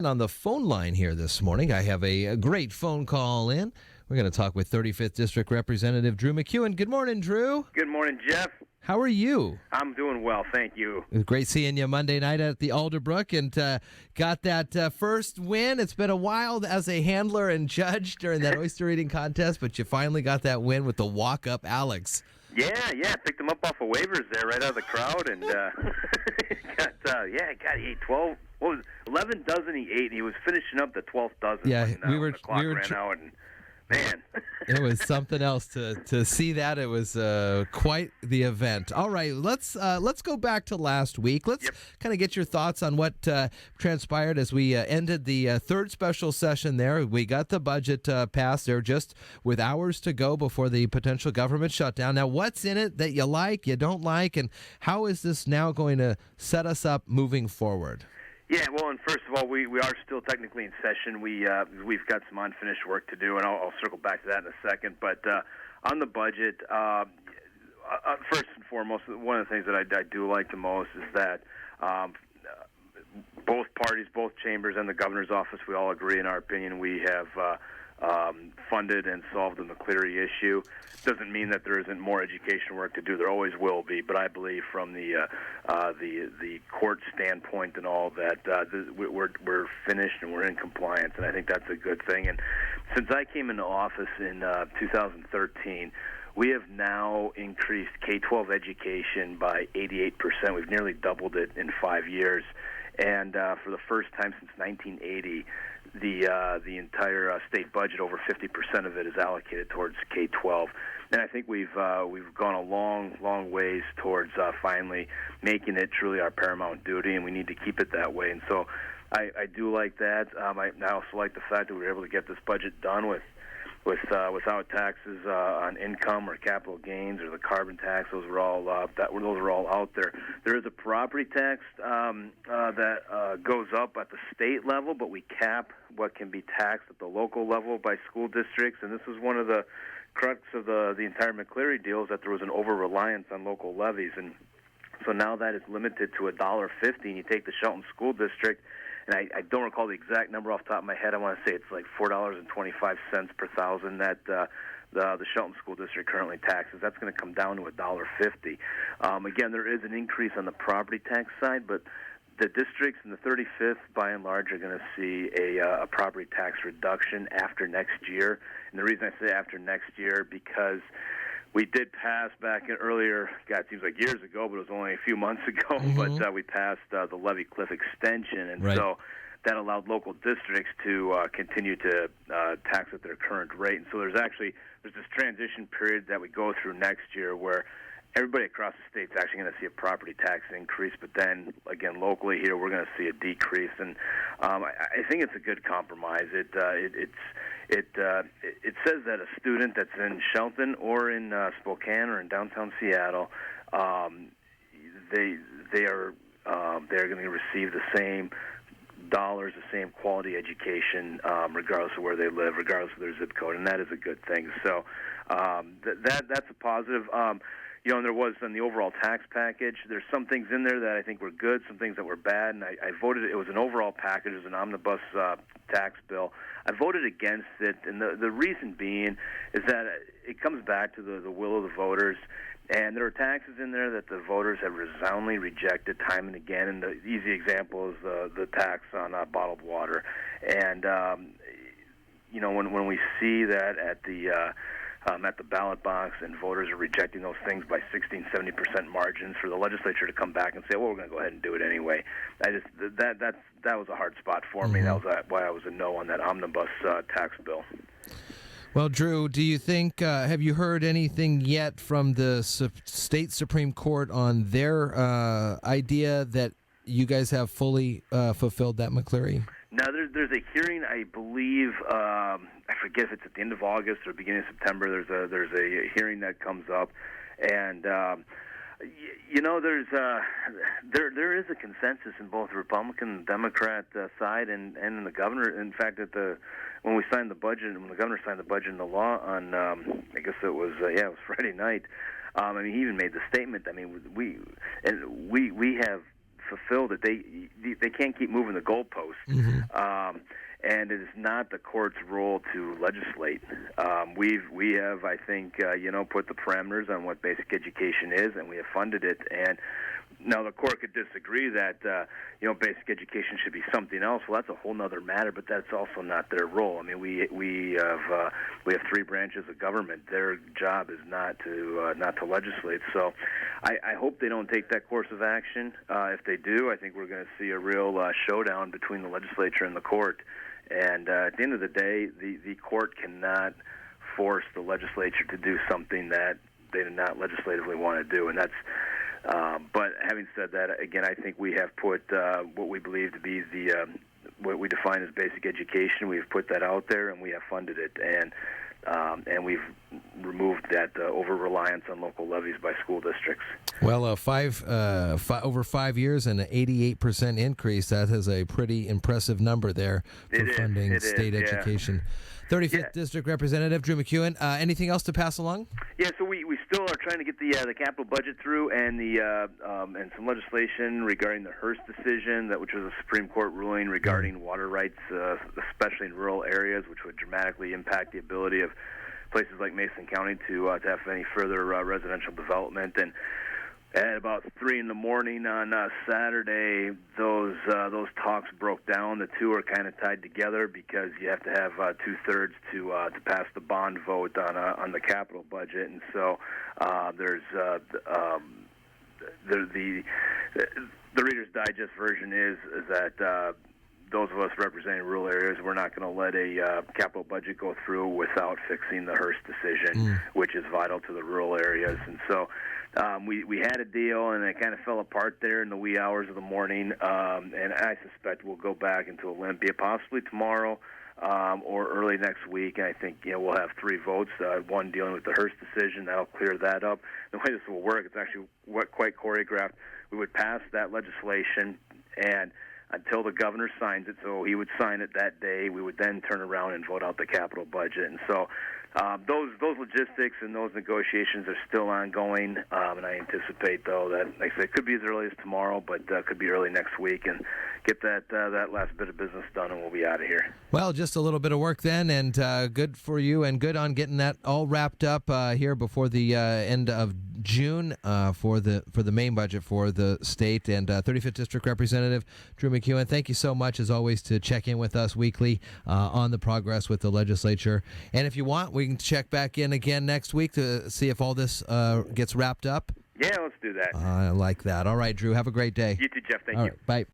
On the phone line here this morning, I have a great phone call in. We're going to talk with 35th District Representative Drew MacEwen. Good morning, Drew. Good morning, Jeff. How are you? I'm doing well, thank you. It was great seeing you Monday night at the Alderbrook and got that first win. It's been a while as a handler and judge during that oyster eating contest, but you finally got that win with the walk-up Alex. Yeah, picked him up off of waivers there right out of the crowd, and he ate 12. What was 11 dozen he ate, and he was finishing up the 12th dozen. Yeah, when the clock ran out, and man. It was something else to see that. It was quite the event. All right, let's go back to last week. Let's kind of get your thoughts on what transpired as we ended the third special session there. We got the budget passed there just with hours to go before the potential government shutdown. Now, what's in it that you like, you don't like, and how is this now going to set us up moving forward? Yeah, well, and first of all, we are still technically in session. We've got some unfinished work to do, and I'll circle back to that in a second. But on the budget, first and foremost, one of the things that I do like the most is that both parties, both chambers, and the governor's office, we all agree, in our opinion, we have funded and solved the McCleary issue. Doesn't mean that there isn't more education work to do. There always will be, but I believe from the court standpoint and all that we're finished and we're in compliance, and I think that's a good thing. And since I came into office in 2013, we have now increased K-12 education by 88%. We've nearly doubled it in 5 years. And for the first time since 1980, the entire state budget, over 50% of it, is allocated towards K-12. And I think we've gone a long ways towards finally making it truly our paramount duty, and we need to keep it that way. And so I do like that. I also like the fact that we were able to get this budget done without taxes on income or capital gains or the carbon tax. Those were all out there. There is a property tax that goes up at the state level, but we cap what can be taxed at the local level by school districts. And this was one of the crux of the entire McCleary deal, is that there was an over-reliance on local levies. And so now that is limited to $1.50, and you take the Shelton School District, and I don't recall the exact number off the top of my head. I want to say it's like $4.25 per thousand that the Shelton School District currently taxes. That's going to come down to $1.50. Again, there is an increase on the property tax side, but the districts in the 35th, by and large, are going to see a property tax reduction after next year. And the reason I say after next year, because we did pass back in earlier, God, it seems like years ago, but it was only a few months ago, but we passed the levee cliff extension, and so that allowed local districts to continue to tax at their current rate. And so there's this transition period that we go through next year where everybody across the state is actually going to see a property tax increase, but then, again, locally here, we're going to see a decrease. And I think it's a good compromise. It says that a student that's in Shelton or in Spokane or in downtown Seattle, they're going to receive the same dollars, the same quality education, regardless of where they live, regardless of their zip code, and that is a good thing. So that's a positive. And there was in the overall tax package, there's some things in there that I think were good, some things that were bad, and I voted. It was an overall package. It was an omnibus tax bill. I voted against it, and the reason being is that it comes back to the will of the voters, and there are taxes in there that the voters have resoundingly rejected time and again, and the easy example is the tax on bottled water. And, when we see that at the ballot box, and voters are rejecting those things by 16-70% margins, for the legislature to come back and say, well, we're going to go ahead and do it anyway. That was a hard spot for me. That was why I was a no on that omnibus tax bill. Well, Drew, do you think, have you heard anything yet from the state Supreme Court on their idea that you guys have fully fulfilled that McCleary? Now, there's a hearing, I believe, I forget if it's at the end of August or beginning of September. There's a hearing that comes up, and there is a consensus in both the Republican and Democrat side, and in the governor. In fact, when we signed the budget, when the governor signed the budget into law on, I guess it was Friday night. He even made the statement. We have fulfilled it. They can't keep moving the goalposts. And it is not the court's role to legislate. We have, I think, put the parameters on what basic education is, and we have funded it. And now the court could disagree that basic education should be something else. Well, that's a whole other matter, but that's also not their role. I mean, we have three branches of government. Their job is not to legislate. So I hope they don't take that course of action. If they do, I think we're going to see a real showdown between the legislature and the court. And at the end of the day, the court cannot force the legislature to do something that they do not legislatively want to do. And that's but having said that, again, I think we have put what we believe to be what we define as basic education. We've put that out there, and we have funded it, and we've removed that over-reliance on local levies by school districts. Well, over 5 years and an 88% increase. That is a pretty impressive number there for funding state education. 35th District Representative Drew MacEwen. Anything else to pass along? Yeah, so we still are trying to get the capital budget through, and and some legislation regarding the Hearst decision, which was a Supreme Court ruling regarding water rights, especially in rural areas, which would dramatically impact the ability of places like Mason County to have any further residential development. And at about 3 a.m. on Saturday, those talks broke down. The two are kind of tied together because you have to have 2/3 to pass the bond vote on the capital budget, and so there's the Reader's Digest version is that. Those of us representing rural areas, we're not going to let a capital budget go through without fixing the Hearst decision, which is vital to the rural areas. And so we had a deal, and it kind of fell apart there in the wee hours of the morning. And I suspect we'll go back into Olympia, possibly tomorrow or early next week. And I think we'll have 3 votes, one dealing with the Hearst decision. That'll clear that up. The way this will work, it's actually quite choreographed. We would pass that legislation, and until the governor signs it, so he would sign it that day, we would then turn around and vote out the capital budget. And so those logistics and those negotiations are still ongoing, and I anticipate, though, that, like I said, it could be as early as tomorrow, but could be early next week, and get that last bit of business done, and we'll be out of here. Well, just a little bit of work then, and good for you, and good on getting that all wrapped up here before the end of June for the main budget for the state. And 35th District Representative Drew MacEwen, thank you so much, as always, to check in with us weekly on the progress with the legislature. And if you want, we can check back in again next week to see if all this gets wrapped up. Yeah, let's do that. I like that. All right, Drew, have a great day. You too, Jeff. Thank all you. Right, bye.